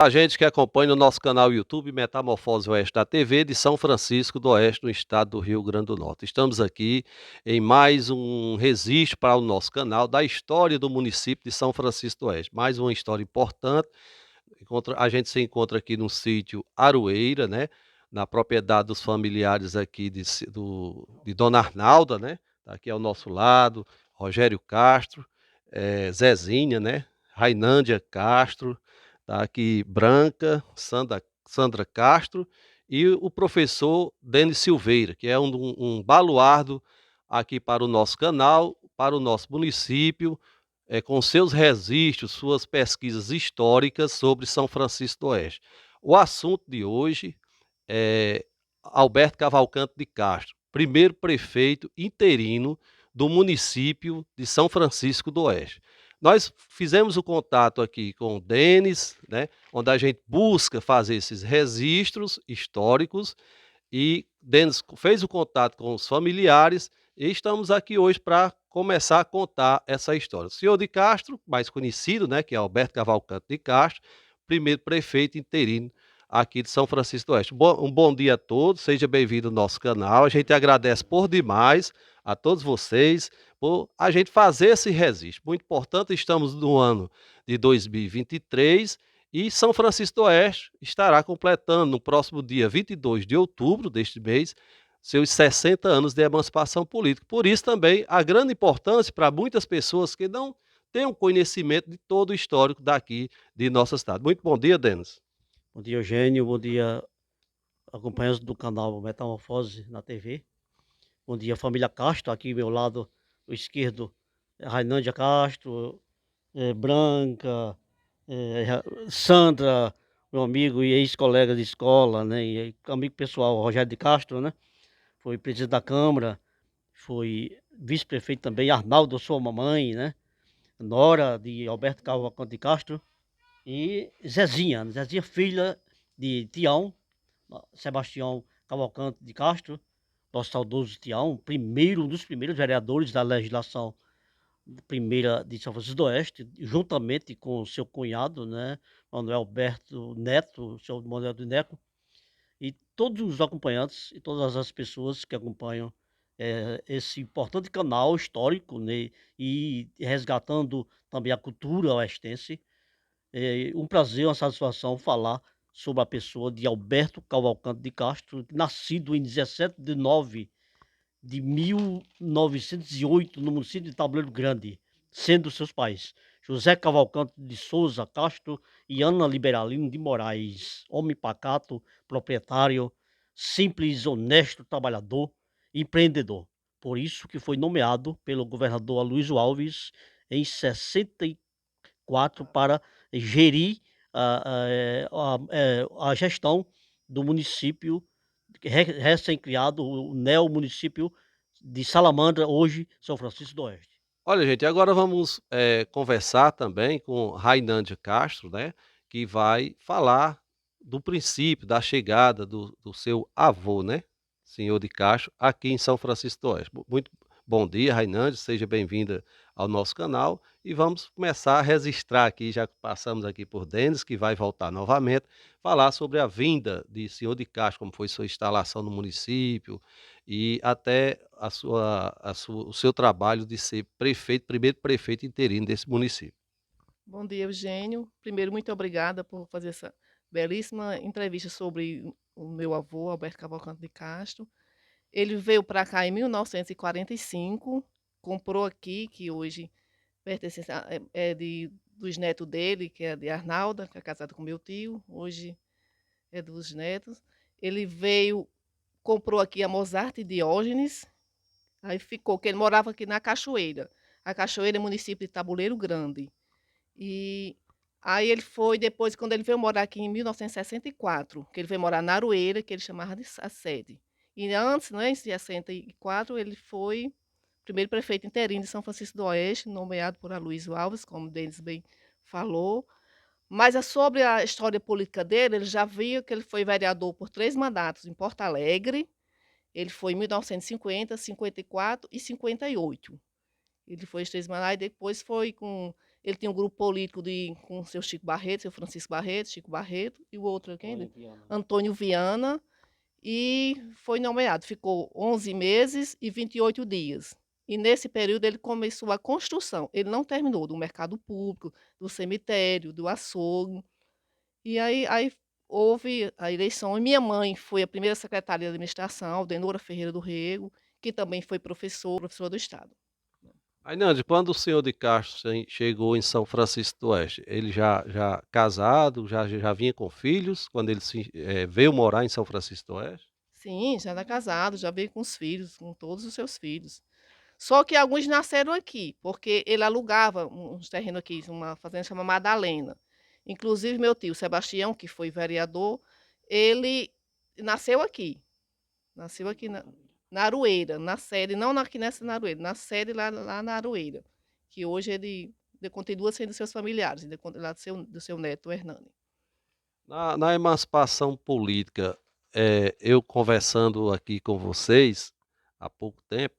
A gente que acompanha o nosso canal YouTube Metamorfose Oeste da TV de São Francisco do Oeste, no estado do Rio Grande do Norte. Estamos aqui em mais um registro para o nosso canal da história do município de São Francisco do Oeste. Mais uma história importante. A gente se encontra aqui no sítio Aroeira, né? Na propriedade dos familiares aqui de Dona Arnalda, né? Tá aqui ao nosso lado, Rogério Castro, Zezinha, né? Rainândia Castro, tá aqui Branca, Sandra Castro e o professor Denis Silveira, que é um baluardo aqui para o nosso canal, para o nosso município, com seus registros, suas pesquisas históricas sobre São Francisco do Oeste. O assunto de hoje é Alberto Cavalcante de Castro, primeiro prefeito interino do município de São Francisco do Oeste. Nós fizemos o contato aqui com o Denis, né, onde a gente busca fazer esses registros históricos e Denis fez o contato com os familiares e estamos aqui hoje para começar a contar essa história. O senhor de Castro, mais conhecido, né, que é Alberto Cavalcante de Castro, primeiro prefeito interino aqui de São Francisco do Oeste. Um bom dia a todos, seja bem-vindo ao nosso canal. A gente agradece por demais a todos vocês por a gente fazer esse registro. Muito importante, estamos no ano de 2023 e São Francisco do Oeste estará completando no próximo dia 22 de outubro deste mês seus 60 anos de emancipação política. Por isso também a grande importância para muitas pessoas que não têm um conhecimento de todo o histórico daqui de nossa cidade. Muito bom dia, Denis. Bom dia, Eugênio. Bom dia, acompanhantes do canal Metamorfose na TV. Bom dia, família Castro. Aqui ao meu lado esquerdo, Rainândia Castro, Branca, Sandra, meu amigo e ex-colega de escola, né? E amigo pessoal, Rogério de Castro, né? Foi presidente da Câmara, foi vice-prefeito também, Arnaldo, sua mamãe, né? Nora de Alberto Cavalcante de Castro e Zezinha, filha de Tião, Sebastião Cavalcante de Castro, nosso saudoso Tião, um dos primeiros vereadores da legislação primeira de São Francisco do Oeste, juntamente com seu cunhado, né, Manuel Alberto Neto, seu Manuel do Neco, e todos os acompanhantes e todas as pessoas que acompanham esse importante canal histórico, né, e resgatando também a cultura oestense. É um prazer, uma satisfação falar sobre a pessoa de Alberto Cavalcante de Castro, nascido em 17 de nove de 1908 no município de Taboleiro Grande, sendo seus pais José Cavalcante de Souza Castro e Ana Liberalino de Moraes, homem pacato, proprietário, simples, honesto, trabalhador, empreendedor. Por isso que foi nomeado pelo governador Aloysio Alves em 64 para gerir a gestão do município recém-criado, o neo-município de Salamandra, hoje São Francisco do Oeste. Olha, gente, agora vamos conversar também com Rainândia Castro, né, que vai falar do princípio da chegada do seu avô, né, senhor de Castro, aqui em São Francisco do Oeste. Muito bom dia, Rainândia, seja bem-vinda ao nosso canal e vamos começar a registrar aqui, já que passamos aqui por Denis, que vai voltar novamente, falar sobre a vinda de senhor de Castro, como foi sua instalação no município, e até o seu trabalho de ser prefeito, primeiro prefeito interino desse município. Bom dia, Eugênio. Primeiro, muito obrigada por fazer essa belíssima entrevista sobre o meu avô, Alberto Cavalcante de Castro. Ele veio para cá em 1945, comprou aqui, que hoje pertence dos netos dele, que é de Arnalda, que é casada com meu tio, hoje é dos netos. Ele veio, comprou aqui a Mozart e Diógenes, aí ficou, que ele morava aqui na Cachoeira. A Cachoeira é município de Taboleiro Grande. E aí ele foi depois, quando ele veio morar aqui em 1964, que ele veio morar na Aroeira, que ele chamava de a sede. E antes, né, em 64, ele foi primeiro prefeito interino de São Francisco do Oeste, nomeado por Aloysio Alves, como o Denis bem falou. Mas sobre a história política dele, ele já viu que ele foi vereador por 3 mandatos em Porto Alegre. Ele foi em 1950, 54 e 58. Ele foi 3 mandatos e depois foi com Ele tinha um grupo político com o seu Chico Barreto, seu Francisco Barreto, Chico Barreto, e o outro quem? Antônio Viana, e foi nomeado. Ficou 11 meses e 28 dias. E nesse período ele começou a construção. Ele não terminou do mercado público, do cemitério, do açougue. E aí houve a eleição. E minha mãe foi a primeira secretária de administração, Aldenora Ferreira do Rego, que também foi professora do Estado. Ainande, quando o senhor de Castro chegou em São Francisco do Oeste, ele já casado, já vinha com filhos, quando ele veio morar em São Francisco do Oeste? Sim, já era casado, já veio com os filhos, com todos os seus filhos. Só que alguns nasceram aqui, porque ele alugava uns terrenos aqui, uma fazenda chamada Madalena. Inclusive meu tio Sebastião, que foi vereador, ele nasceu aqui na Aroeira, na sede, não aqui nessa na Aroeira, na sede lá na Aroeira, que hoje ele continua sendo seus familiares, lá do seu neto, o Hernani. Na emancipação política, eu conversando aqui com vocês há pouco tempo,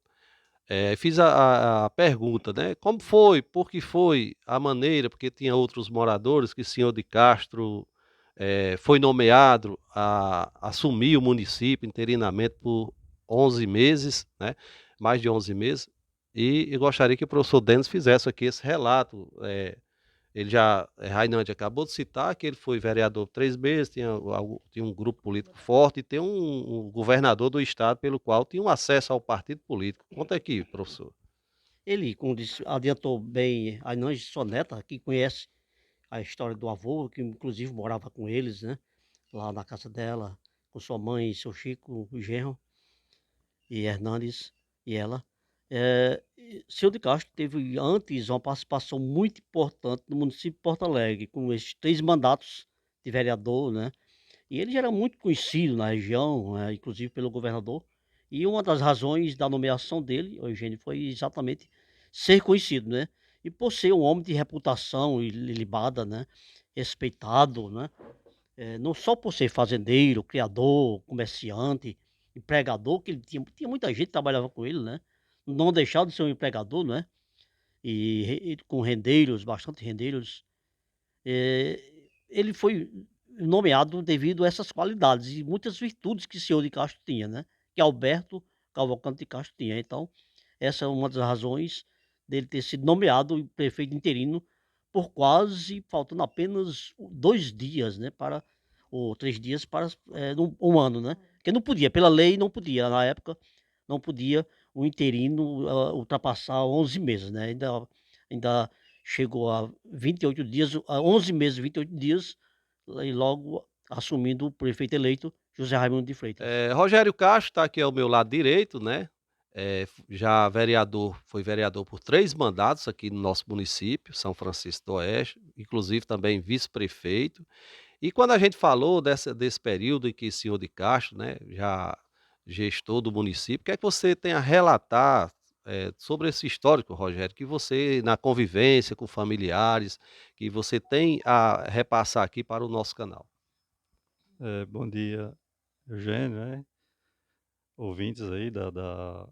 fiz a pergunta, né, como foi, por que foi, a maneira, porque tinha outros moradores que o senhor de Castro, foi nomeado a assumir o município interinamente por 11 meses, né, mais de 11 meses, e eu gostaria que o professor Denis fizesse aqui esse relato, ele já, Rainande acabou de citar que ele foi vereador por 3 meses, tinha um grupo político forte e tem um governador do estado pelo qual tinha um acesso ao partido político. Conta aqui, professor. Ele, como disse, adiantou bem a Inês, sua neta, que conhece a história do avô, que inclusive morava com eles, né? Lá na casa dela, com sua mãe, seu Chico, o genro, e Hernandes, e ela. Senhor de Castro teve antes uma participação muito importante no município de Porto Alegre, com esses 3 mandatos de vereador, né? E ele já era muito conhecido na região, né, inclusive pelo governador. E uma das razões da nomeação dele, o Eugênio, foi exatamente ser conhecido, né? E por ser um homem de reputação ilibada, né? Respeitado, né? Não só por ser fazendeiro, criador, comerciante, empregador, que ele tinha muita gente que trabalhava com ele, né? Não deixava de ser um empregador, né? E com rendeiros, bastante rendeiros. Ele foi nomeado devido a essas qualidades e muitas virtudes que o senhor de Castro tinha, né, que Alberto Cavalcante de Castro tinha. Então, essa é uma das razões dele ter sido nomeado prefeito interino por quase faltando apenas 2 dias, né, para ou 3 dias para, um ano, né, porque não podia, pela lei não podia, na época, não podia o interino, ultrapassar 11 meses, né, ainda chegou a 28 dias, a 11 meses e 28 dias, e logo assumindo o prefeito eleito, José Raimundo de Freitas. Rogério Castro está aqui ao meu lado direito, né? Já vereador, foi vereador por 3 mandatos aqui no nosso município, São Francisco do Oeste, inclusive também vice-prefeito. E quando a gente falou desse período em que o senhor de Castro, né, já gestor do município, o que é que você tem a relatar, sobre esse histórico, Rogério, que você, na convivência com familiares, que você tem a repassar aqui para o nosso canal? Bom dia, Eugênio, né? Ouvintes aí da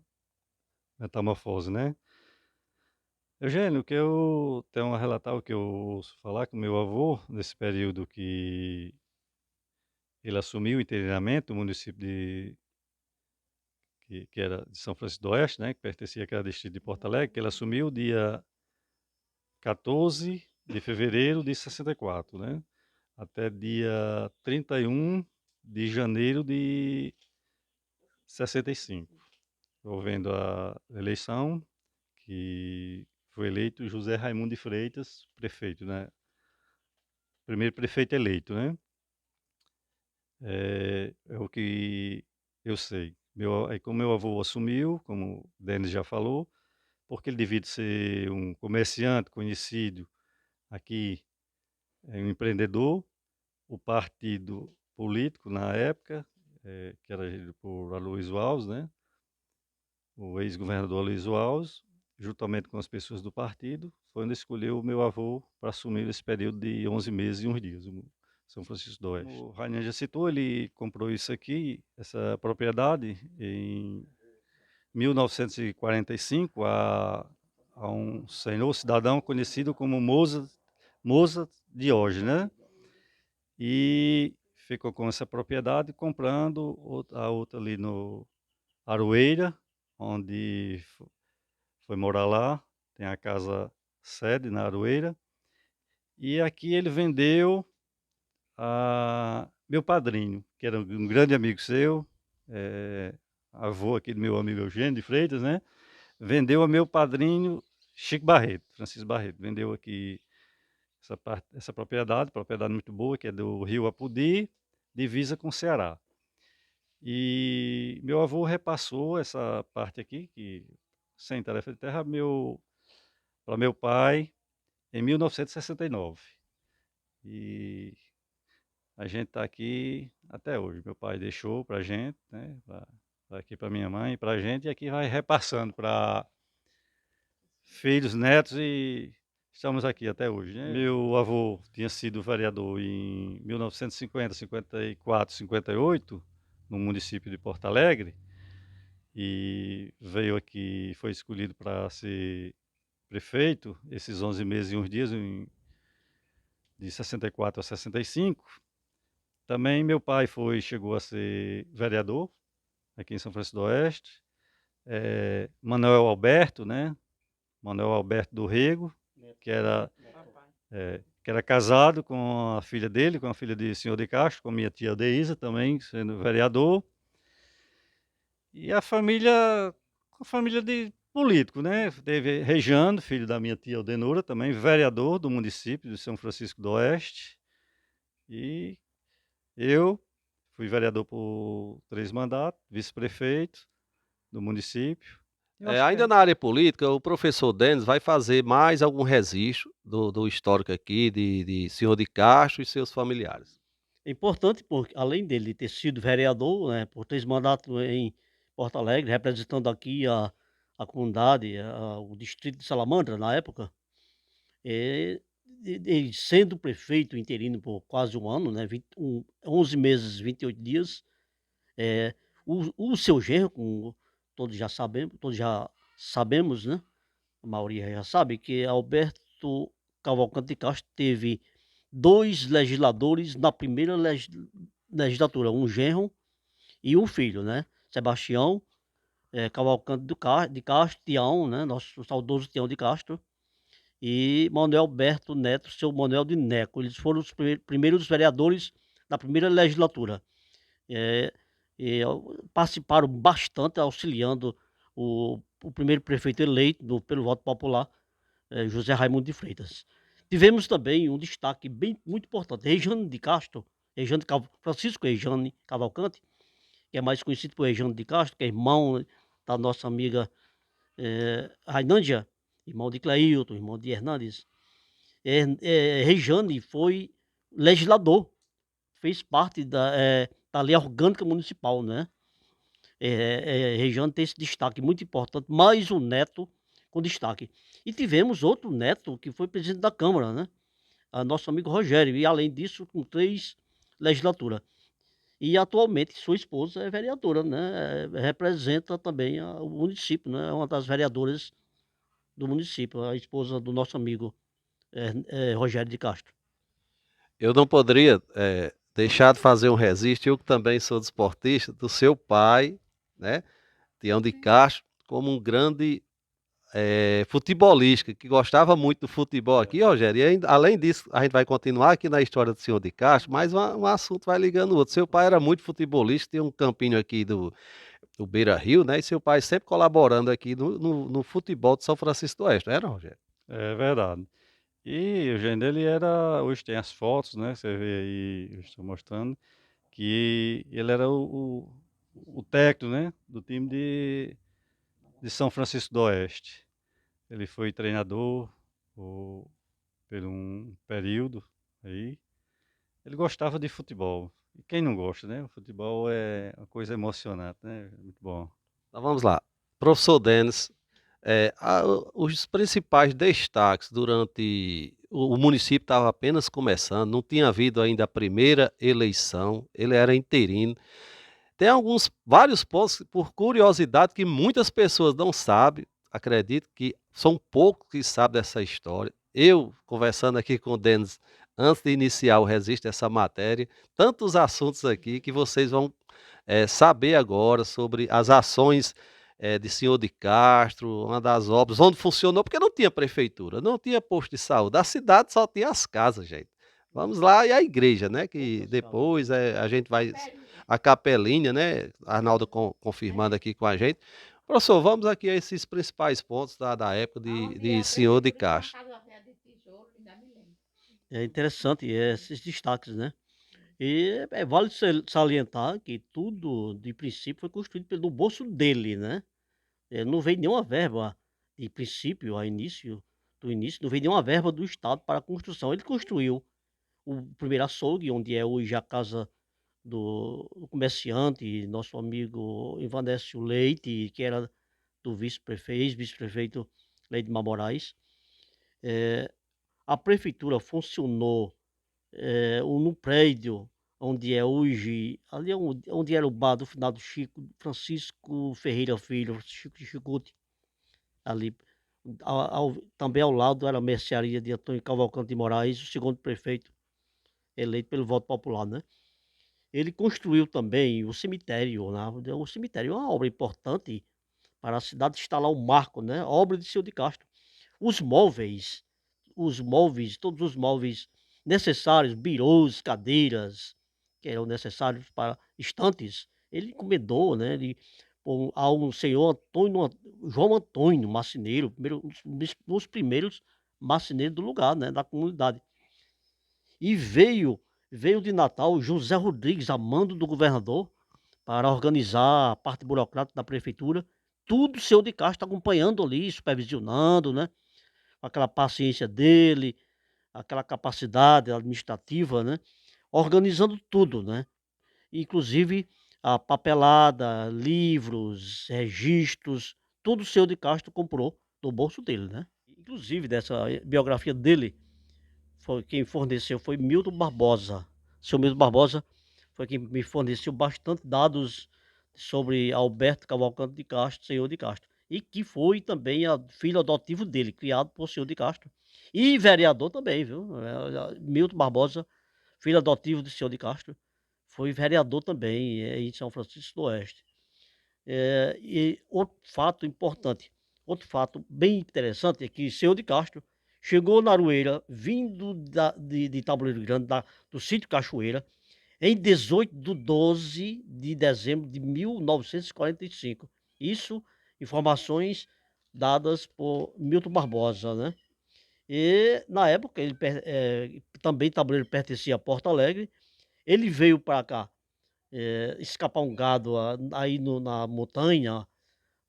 Metamorfose, né? Eugênio, o que eu tenho a relatar, o que eu ouço falar com meu avô, nesse período que ele assumiu interinamente o município que era de São Francisco do Oeste, né? Que pertencia àquele distrito de Porto Alegre, que ele assumiu dia 14 de fevereiro de 64, né? Até dia 31 de janeiro de 65. Envolvendo a eleição, que foi eleito José Raimundo de Freitas, prefeito, né? Primeiro prefeito eleito, né? É o que eu sei. Aí como meu avô assumiu, como o Denis já falou, porque ele devia de ser um comerciante conhecido aqui, um empreendedor, o partido político na época, que era regido por Aloysio Alves, né? O ex-governador Aloysio Alves, juntamente com as pessoas do partido, foi onde escolheu o meu avô para assumir esse período de 11 meses e uns dias, o São Francisco do Oeste. O Rainer já citou, ele comprou isso aqui, essa propriedade, em 1945, a um senhor cidadão conhecido como Moza Diógenes, né? E ficou com essa propriedade, comprando a outra ali no Aroeira, onde foi morar lá, tem a casa sede na Aroeira. E aqui ele vendeu a meu padrinho, que era um grande amigo seu, avô aqui do meu amigo Eugênio de Freitas, né? Vendeu a meu padrinho Chico Barreto, Francisco Barreto, vendeu aqui essa propriedade muito boa, que é do Rio Apudi, divisa com o Ceará. E meu avô repassou essa parte aqui, que sem tarefa de terra, para meu pai em 1969. E a gente está aqui até hoje. Meu pai deixou para a gente, né? Aqui para minha mãe e para a gente, e aqui vai repassando para filhos, netos, e estamos aqui até hoje, né? Meu avô tinha sido vereador em 1950, 54, 58, no município de Porto Alegre, e veio aqui, foi escolhido para ser prefeito esses 11 meses e uns dias, de 64 a 65. Também meu pai chegou a ser vereador aqui em São Francisco do Oeste. Manuel Alberto, né? Manuel Alberto do Rego, que era, que era casado com a filha dele, com a filha de senhor de Castro, com minha tia Deísa também, sendo vereador. E a família de político, né? Teve Rejano, filho da minha tia Aldenora, também vereador do município de São Francisco do Oeste. E eu fui vereador por 3 mandatos, vice-prefeito do município. Eu acho que Ainda na área política, o professor Denis vai fazer mais algum registro do histórico aqui, de senhor de Castro e seus familiares. É importante porque, além dele ter sido vereador, né, por 3 mandatos em Porto Alegre, representando aqui a comunidade, o distrito de Salamandra, na época, ele sendo prefeito interino por quase um ano, né, 11 meses, 28 dias, o seu genro, como todos já sabemos, né, a maioria já sabe, que Alberto Cavalcante de Castro teve 2 legisladores na primeira legislatura, um genro e um filho, né, Sebastião Cavalcante de Castro, Tião, né, nosso saudoso Tião de Castro, e Manuel Alberto Neto, seu Manuel de Neco. Eles foram os primeiros vereadores da primeira legislatura. Eh, Participaram bastante, auxiliando o primeiro prefeito eleito pelo voto popular, José Raimundo de Freitas. Tivemos também um destaque muito importante, Rejane de Castro, Francisco Rejane Cavalcante, que é mais conhecido por Rejane de Castro, que é irmão da nossa amiga Rainândia, irmão de Cleilton, irmão de Hernandes. Rejane foi legislador, fez parte da lei orgânica municipal, né? Rejane tem esse destaque muito importante, mais um neto com destaque. E tivemos outro neto que foi presidente da Câmara, né? Nosso amigo Rogério, e além disso, com 3 legislaturas. E atualmente sua esposa é vereadora, né? Representa também o município, né? É uma das vereadoras do município, a esposa do nosso amigo Rogério de Castro. Eu não poderia deixar de fazer um registro, eu que também sou desportista, do seu pai, né, Tião de Castro, como um grande futebolista, que gostava muito do futebol aqui, Rogério. E ainda, além disso, a gente vai continuar aqui na história do senhor de Castro, mas um assunto vai ligando o outro. Seu pai era muito futebolista, tem um campinho aqui do Beira Rio, né? E seu pai sempre colaborando aqui no futebol de São Francisco do Oeste, era, Rogério? É verdade. E o Eugênio, ele era, hoje tem as fotos, né? Você vê aí, eu estou mostrando, que ele era o técnico, né? Do time de São Francisco do Oeste. Ele foi treinador por um período aí. Ele gostava de futebol. E quem não gosta, né? O futebol é uma coisa emocionante, né? Muito bom. Então vamos lá. Professor Denis, os principais destaques durante o município estava apenas começando, não tinha havido ainda a primeira eleição, ele era interino. Tem vários pontos, por curiosidade, que muitas pessoas não sabem. acredito que são poucos que sabem dessa história. Eu, conversando aqui com o Denis, antes de iniciar o Resiste, essa matéria, tantos assuntos aqui que vocês vão saber agora sobre as ações de senhor de Castro, uma das obras, onde funcionou, porque não tinha prefeitura, não tinha posto de saúde, a cidade só tinha as casas, gente. Vamos lá, e a igreja, né? Que depois a gente vai. A capelinha, né? Arnaldo confirmando aqui com a gente. Professor, vamos aqui a esses principais pontos da época de senhor de Castro. É interessante esses destaques, né? E vale salientar que tudo, de princípio, foi construído pelo bolso dele, né? Não veio nenhuma verba, de princípio, do início, não veio nenhuma verba do Estado para a construção. Ele construiu o primeiro açougue, onde é hoje a casa do comerciante, nosso amigo Ivanésio Leite, que era do vice-prefeito Leite de Moraes. A prefeitura funcionou no prédio onde é hoje, ali onde era o bar do finado Chico Francisco Ferreira Filho, Chico de Chicute, ali também ao lado era a mercearia de Antônio Cavalcante de Moraes, o segundo prefeito eleito pelo voto popular, né? Ele construiu também o cemitério, né? O cemitério é uma obra importante para a cidade instalar um marco, né? A obra de Senhor de Castro. Os móveis, todos os móveis necessários, birôs, cadeiras, que eram necessários para estantes, ele encomendou, né? Ao senhor João Antônio Marceneiro, um dos primeiros marceneiros do lugar, né? Da comunidade. E veio de Natal José Rodrigues, a mando do governador, para organizar a parte burocrática da prefeitura. Tudo o senhor de Castro acompanhando ali, supervisionando, né? Aquela paciência dele, aquela capacidade administrativa, né? Organizando tudo, né? Inclusive a papelada, livros, registros, tudo o senhor de Castro comprou do bolso dele, né? Inclusive dessa biografia dele, quem forneceu foi Milton Barbosa. Seu Milton Barbosa foi quem me forneceu bastante dados sobre Alberto Cavalcante de Castro, senhor de Castro. E que foi também filho adotivo dele, criado por senhor de Castro. E vereador também, viu? Milton Barbosa, filho adotivo do senhor de Castro, foi vereador também em São Francisco do Oeste. E outro fato importante, outro fato bem interessante é que senhor de Castro chegou na Aroeira, vindo de Tabuleiro Grande, do sítio Cachoeira, em 18 de 12 de dezembro de 1945. Isso, informações dadas por Milton Barbosa, né? E, na época, também Tabuleiro pertencia a Porto Alegre. Ele veio para cá escapar um gado aí na montanha,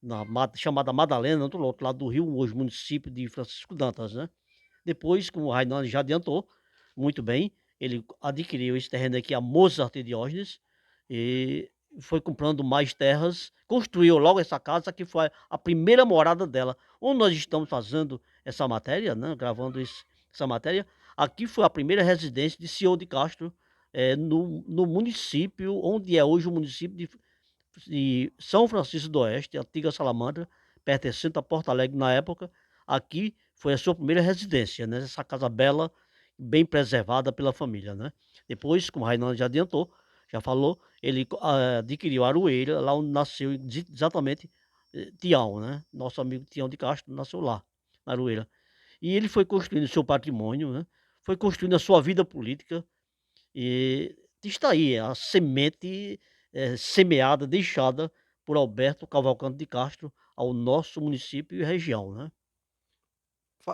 na mata chamada Madalena, do outro lado do rio, hoje município de Francisco Dantas, né? Depois, como o Rainan já adiantou, muito bem, ele adquiriu esse terreno aqui a Mozart Diógenes e foi comprando mais terras, construiu logo essa casa que foi a primeira morada dela. Onde nós estamos fazendo essa matéria, né, gravando essa matéria, aqui foi a primeira residência de senhor de Castro, no município, onde é hoje o município de São Francisco do Oeste, antiga Salamandra, pertencente a Porto Alegre na época. Aqui foi a sua primeira residência, né? Essa casa bela, bem preservada pela família, né? Depois, como o Rainan já adiantou, já falou, ele adquiriu Aroeira, lá onde nasceu exatamente Tião, né? Nosso amigo Tião de Castro nasceu lá, na Aroeira. E ele foi construindo o seu patrimônio, né? Foi construindo a sua vida política e está aí a semente semeada, deixada por Alberto Cavalcante de Castro ao nosso município e região, né?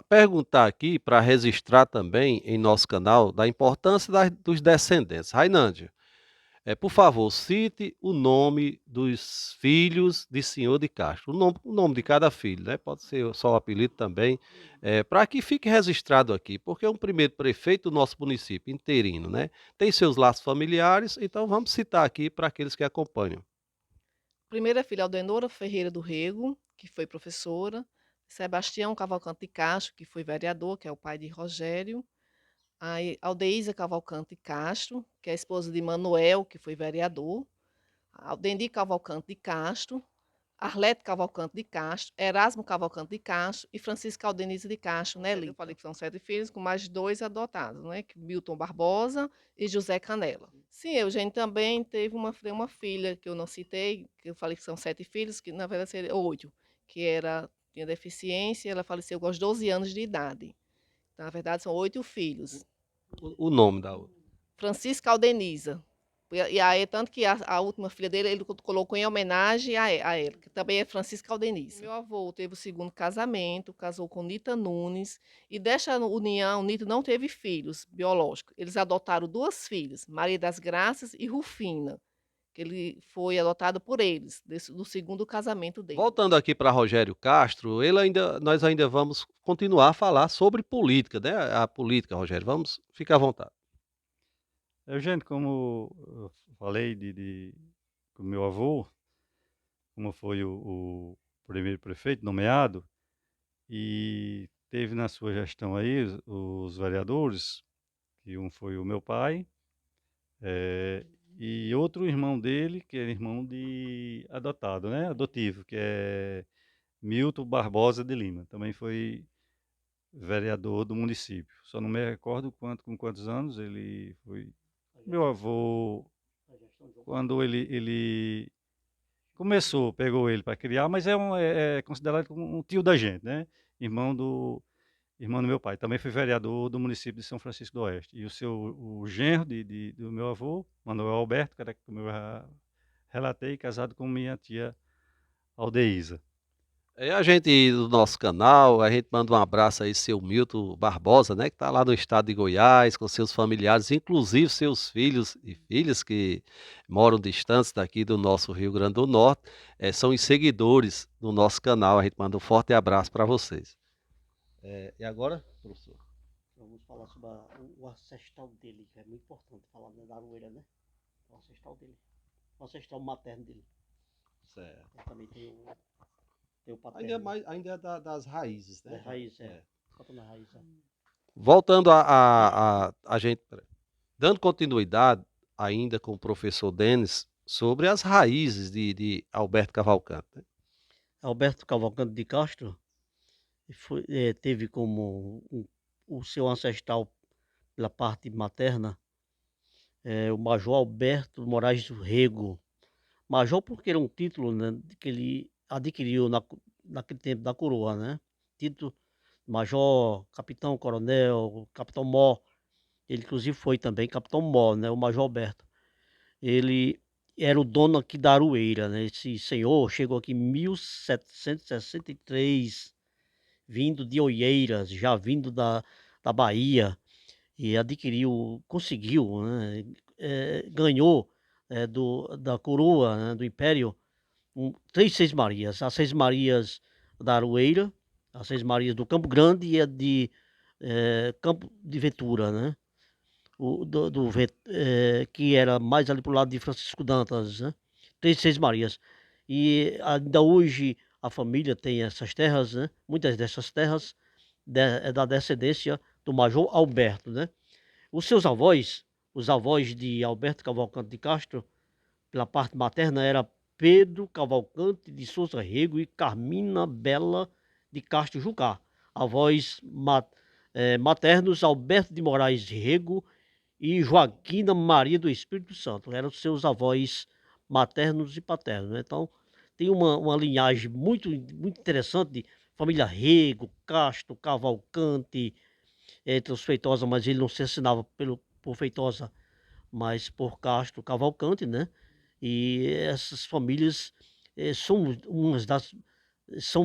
Perguntar aqui para registrar também em nosso canal da importância dos descendentes. Rainândio, por favor, cite o nome dos filhos de senhor de Castro, o nome de cada filho, né? Pode ser só o apelido também, para que fique registrado aqui, porque é um primeiro prefeito do nosso município, interino, né? Tem seus laços familiares, então vamos citar aqui para aqueles que acompanham. Primeira filha, Aldenora Ferreira do Rego, que foi professora. Sebastião Cavalcante de Castro, que foi vereador, que é o pai de Rogério. Aí, Aldeísa Cavalcante Castro, que é a esposa de Manuel, que foi vereador. Aldendi Cavalcante de Castro. Arlete Cavalcante de Castro, Erasmo Cavalcante de Castro e Francisca Aldenise de Castro, né, Eu falei que são 7 filhos, com mais 2 adotados, né, que Milton Barbosa e José Canela. Sim, Eugênio também teve uma filha que eu não citei, que eu falei que são 7 filhos, que na verdade seriam 8, que tinha deficiência, ela faleceu aos 12 anos de idade. Então, na verdade, são 8 filhos. O nome da outra. Francisca Aldenisa. E aí, tanto que a última filha dele, ele colocou em homenagem a ela, que também é Francisca Aldenisa. Meu avô teve o segundo casamento, casou com Nita Nunes, e dessa união, Nita não teve filhos biológicos. Eles adotaram 2 filhas, Maria das Graças e Rufina, que ele foi adotado por eles, do segundo casamento dele. Voltando aqui para Rogério Castro, nós ainda vamos continuar a falar sobre política, né? A política, Rogério. Vamos, fica à vontade. Eugênio, como eu falei com meu avô, como foi o primeiro prefeito nomeado, e teve na sua gestão aí os vereadores, que um foi o meu pai, e outro irmão dele, que é irmão de adotado, né? Adotivo, que é Milton Barbosa de Lima. Também foi vereador do município. Só não me recordo com quantos anos ele foi. Meu avô, quando ele começou, pegou ele para criar, mas é considerado como um tio da gente, né? Irmão do meu pai. Também foi vereador do município de São Francisco do Oeste. E o genro do meu avô, Manuel Alberto, que era como eu já relatei, casado com minha tia Aldeísa. A gente do nosso canal, a gente manda um abraço aí, seu Milton Barbosa, né, que está lá no estado de Goiás, com seus familiares, inclusive seus filhos e filhas que moram distantes daqui do nosso Rio Grande do Norte, são os seguidores do nosso canal. A gente manda um forte abraço para vocês. E agora, professor? Vamos falar sobre o ancestral dele, que é muito importante falar da Aroeira, né? O ancestral dele. O ancestral materno dele. Certo. Ele também tem o paterno. Ainda é das raízes, né? É raiz, é. Bota na raiz, é. Voltando a gente, dando continuidade ainda com o professor Denis sobre as raízes de Alberto Cavalcante, né? Alberto Cavalcante de Castro teve como o seu ancestral pela parte materna o Major Alberto Moraes do Rego. Major porque era um título, né, que ele adquiriu naquele tempo da coroa, né? Título Major, Capitão Coronel, Capitão Mó. Ele inclusive foi também Capitão Mó, né? O Major Alberto. Ele era o dono aqui da Aroeira, né? Esse senhor chegou aqui em 1763, vindo de Oieiras, já vindo da Bahia, e conseguiu, né? Ganhou da coroa, né? Do Império, 3 Seis Marias. As Seis Marias da Aroeira, as Seis Marias do Campo Grande e a de Campo de Ventura, né? Que era mais ali pro lado de Francisco Dantas, né? 3 Seis Marias. E ainda hoje a família tem essas terras, né? Muitas dessas terras é da descendência do Major Alberto, né? Os avós de Alberto Cavalcante de Castro, pela parte materna, era Pedro Cavalcante de Souza Rego e Carmina Bela de Castro Jucá. Avós maternos, Alberto de Moraes Rego e Joaquina Maria do Espírito Santo. Eram seus avós maternos e paternos, né? Então, tem uma linhagem muito interessante de família Rego, Castro, Cavalcante, entre os Feitosa, mas ele não se assinava por Feitosa, mas por Castro Cavalcante, né? E essas famílias são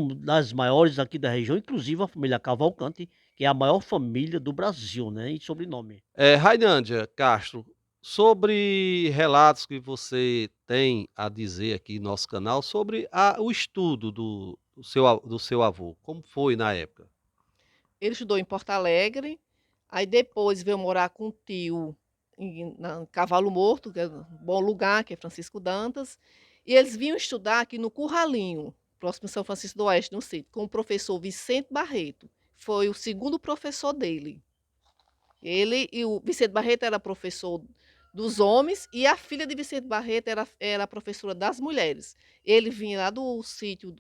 das maiores aqui da região, inclusive a família Cavalcante, que é a maior família do Brasil, né? Em sobrenome. Rainândia Castro, sobre relatos que você tem a dizer aqui no nosso canal sobre o estudo do seu avô, como foi na época? Ele estudou em Porto Alegre, aí depois veio morar com um tio em Cavalo Morto, que é um bom lugar, que é Francisco Dantas, e eles vinham estudar aqui no Curralinho, próximo de São Francisco do Oeste, no sítio, com o professor Vicente Barreto. Foi o segundo professor dele. Ele e o Vicente Barreto era professor dos homens e a filha de Vicente Barreto era a professora das mulheres. Ele vinha lá do sítio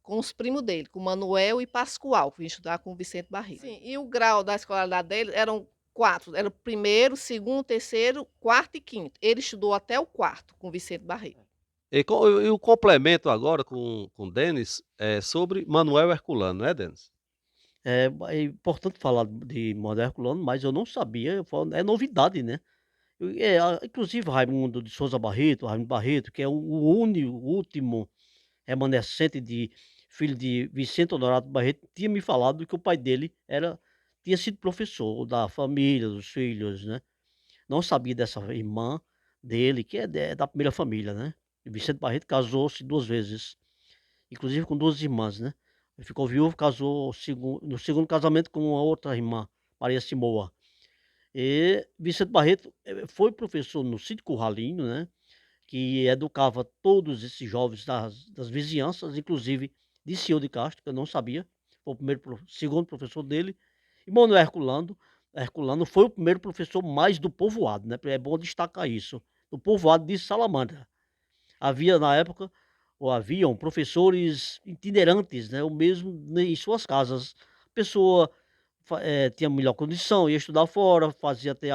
com os primos dele, com Manuel e Pascoal, que vinha estudar com o Vicente Barreto. Sim, e o grau da escolaridade dele eram 4, era o primeiro, segundo, terceiro, quarto e quinto. Ele estudou até o quarto com o Vicente Barreto. E o complemento agora com o Denis é sobre Manuel Herculano, não é, Denis? É importante falar de Manuel Herculano, mas eu não sabia, é novidade, né? Inclusive Raimundo de Souza Barreto, Raimundo Barreto, que é o último remanescente de filho de Vicente Honorato Barreto, tinha me falado que o pai dele tinha sido professor da família, dos filhos, né? Não sabia dessa irmã dele, que é da primeira família, né? E Vicente Barreto casou-se 2 vezes, inclusive com 2 irmãs, né? Ele ficou viúvo, casou no segundo casamento com uma outra irmã, Maria Simoa. E Vicente Barreto foi professor no Sítio Curralinho, né? Que educava todos esses jovens das vizinhanças, inclusive de Senhor de Castro, que eu não sabia, foi o segundo professor dele. E Manuel Herculano foi o primeiro professor mais do povoado, né? É bom destacar isso, do povoado de Salamandra. Havia na época, ou haviam professores itinerantes, né? O mesmo em suas casas. A pessoa tinha melhor condição, ia estudar fora, fazia até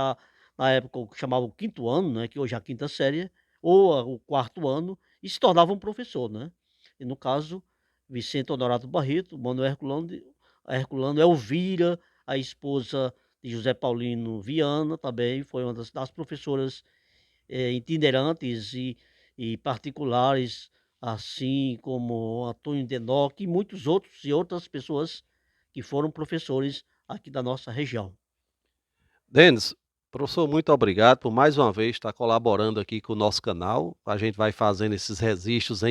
na época o que chamava o 5º ano, né? Que hoje é a 5ª série, ou o 4º ano, e se tornava um professor, né? E no caso, Vicente Honorato Barreto, Manuel Herculano, Elvira, a esposa de José Paulino Viana, também foi uma das professoras itinerantes e particulares, assim como Antônio Denoc e muitos outros e outras pessoas que foram professores aqui da nossa região. Denis, professor, muito obrigado por mais uma vez estar colaborando aqui com o nosso canal. A gente vai fazendo esses registros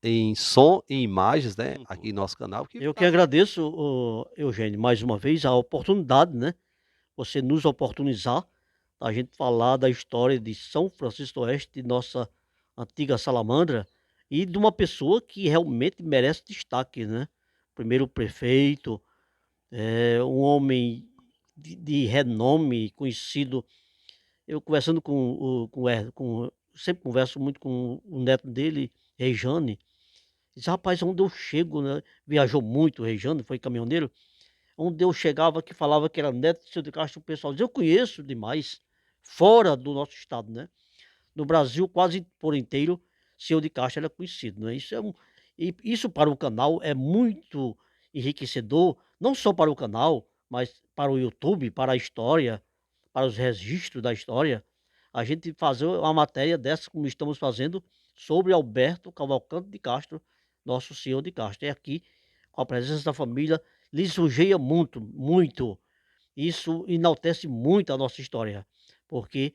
em som e imagens, né, aqui em nosso canal. Eu que agradeço, Eugênio, mais uma vez a oportunidade, né? Você nos oportunizar a gente falar da história de São Francisco do Oeste, de nossa antiga Salamandra, e de uma pessoa que realmente merece destaque, né? Primeiro prefeito, um homem de renome, conhecido. Eu conversando sempre converso muito com o neto dele, Rejane, diz, rapaz, onde eu chego, né? Viajou muito, Rejane, foi caminhoneiro, onde eu chegava que falava que era neto de Senhor de Castro, o pessoal dizia, eu conheço demais, fora do nosso estado, né? No Brasil, quase por inteiro, Senhor de Castro era conhecido, né? E isso para o canal é muito enriquecedor, não só para o canal, mas para o YouTube, para a história, para os registros da história. A gente fazer uma matéria dessa, como estamos fazendo, sobre Alberto Cavalcante de Castro, nosso Senhor de Castro. E aqui, com a presença da família, lisonjeia muito, muito. Isso enaltece muito a nossa história, porque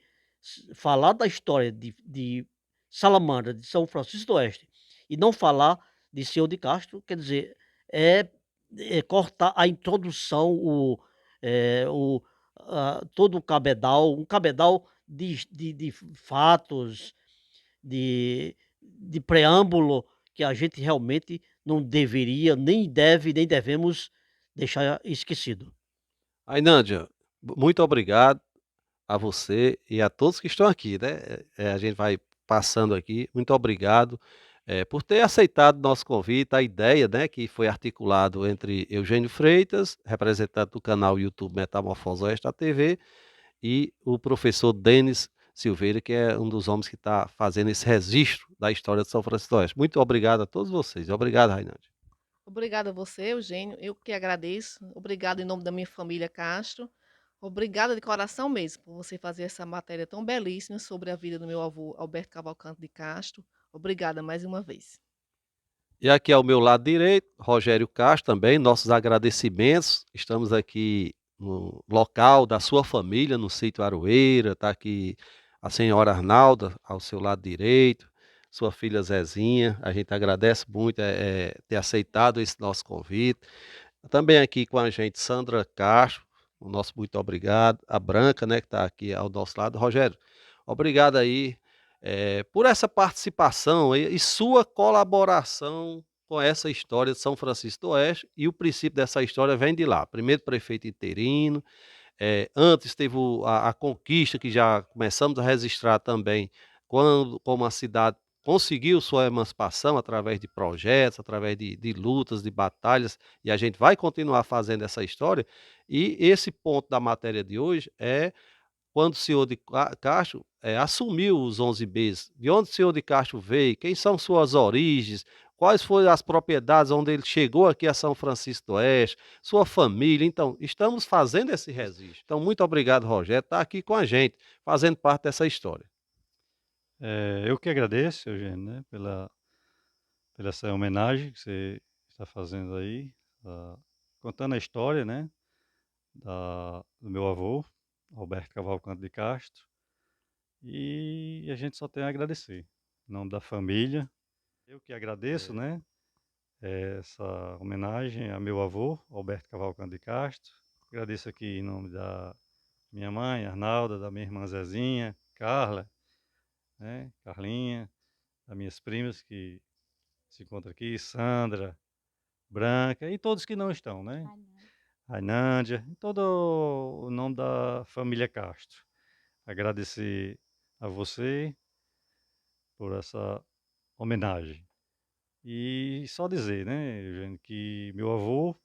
falar da história de Salamandra, de São Francisco do Oeste, e não falar de Senhor de Castro, quer dizer, é, é cortar a introdução, todo o cabedal, um cabedal de fatos, de preâmbulo, que a gente realmente não deveria, nem deve, nem devemos deixar esquecido. Ainândia, muito obrigado a você e a todos que estão aqui, né? A gente vai passando aqui. Muito obrigado por ter aceitado nosso convite, a ideia, né, que foi articulado entre Eugênio Freitas, representante do canal YouTube Metamorfose Oeste da TV, e o professor Denis Silveira, que é um dos homens que está fazendo esse registro da história de São Francisco do Oeste. Muito obrigado a todos vocês. Obrigado, Rainante. Obrigada a você, Eugênio. Eu que agradeço. Obrigado em nome da minha família Castro. Obrigada de coração mesmo por você fazer essa matéria tão belíssima sobre a vida do meu avô Alberto Cavalcante de Castro. Obrigada mais uma vez. E aqui ao meu lado direito, Rogério Castro também, nossos agradecimentos. Estamos aqui no local da sua família, no sítio Aroeira, está aqui a senhora Arnalda ao seu lado direito, sua filha Zezinha. A gente agradece muito ter aceitado esse nosso convite. Também aqui com a gente Sandra Castro, o nosso muito obrigado. A Branca, né, que está aqui ao nosso lado. Rogério, obrigado aí por essa participação e sua colaboração com essa história de São Francisco do Oeste. E o princípio dessa história vem de lá. Primeiro prefeito interino, Antes teve a conquista que já começamos a registrar também, quando como a cidade conseguiu sua emancipação através de projetos, através de lutas, de batalhas, e a gente vai continuar fazendo essa história. E esse ponto da matéria de hoje é quando o senhor de Castro, assumiu os 11 Bs, de onde o senhor de Castro veio, quem são suas origens, quais foram as propriedades onde ele chegou aqui a São Francisco do Oeste, sua família. Então, estamos fazendo esse registro. Então, muito obrigado, Rogério, por estar aqui com a gente, fazendo parte dessa história. Eu que agradeço, Eugênio, né, pela essa homenagem que você está fazendo aí, contando a história, né, do meu avô, Alberto Cavalcante de Castro, e a gente só tem a agradecer. Em nome da família, eu que agradeço, né, essa homenagem a meu avô, Alberto Cavalcante de Castro. Agradeço aqui em nome da minha mãe, Arnalda, da minha irmã Zezinha, Carla, né, Carlinha, das minhas primas que se encontram aqui, Sandra, Branca e todos que não estão, né? Ainândia, em todo o nome da família Castro. Agradecer a você por essa homenagem. E só dizer, né, Eugênio, que meu avô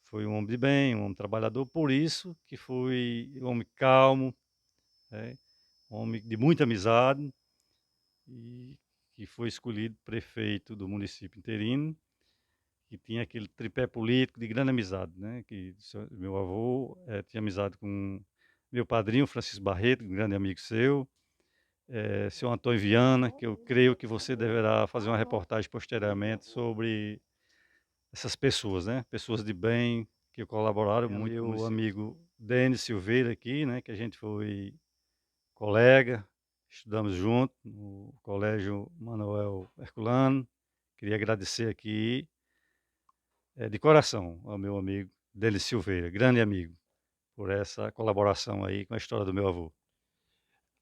foi um homem de bem, um homem trabalhador, por isso que foi um homem calmo, né, um homem de muita amizade e que foi escolhido prefeito do município interino, que tinha aquele tripé político de grande amizade, né, que meu avô tinha amizade com meu padrinho, Francisco Barreto, um grande amigo seu, seu Antônio Viana, que eu creio que você deverá fazer uma reportagem posteriormente sobre essas pessoas, né? Pessoas de bem que colaboraram muito. Meu amigo Denis Silveira aqui, né? Que a gente foi colega, estudamos junto no Colégio Manuel Herculano. Queria agradecer aqui de coração ao meu amigo Denis Silveira, grande amigo, por essa colaboração aí com a história do meu avô.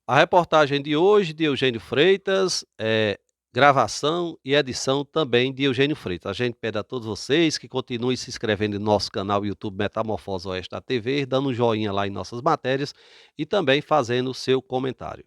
A reportagem de hoje de Eugênio Freitas, gravação e edição também de Eugênio Freitas. A gente pede a todos vocês que continuem se inscrevendo no nosso canal YouTube Metamorfose Oeste da TV, dando um joinha lá em nossas matérias e também fazendo o seu comentário.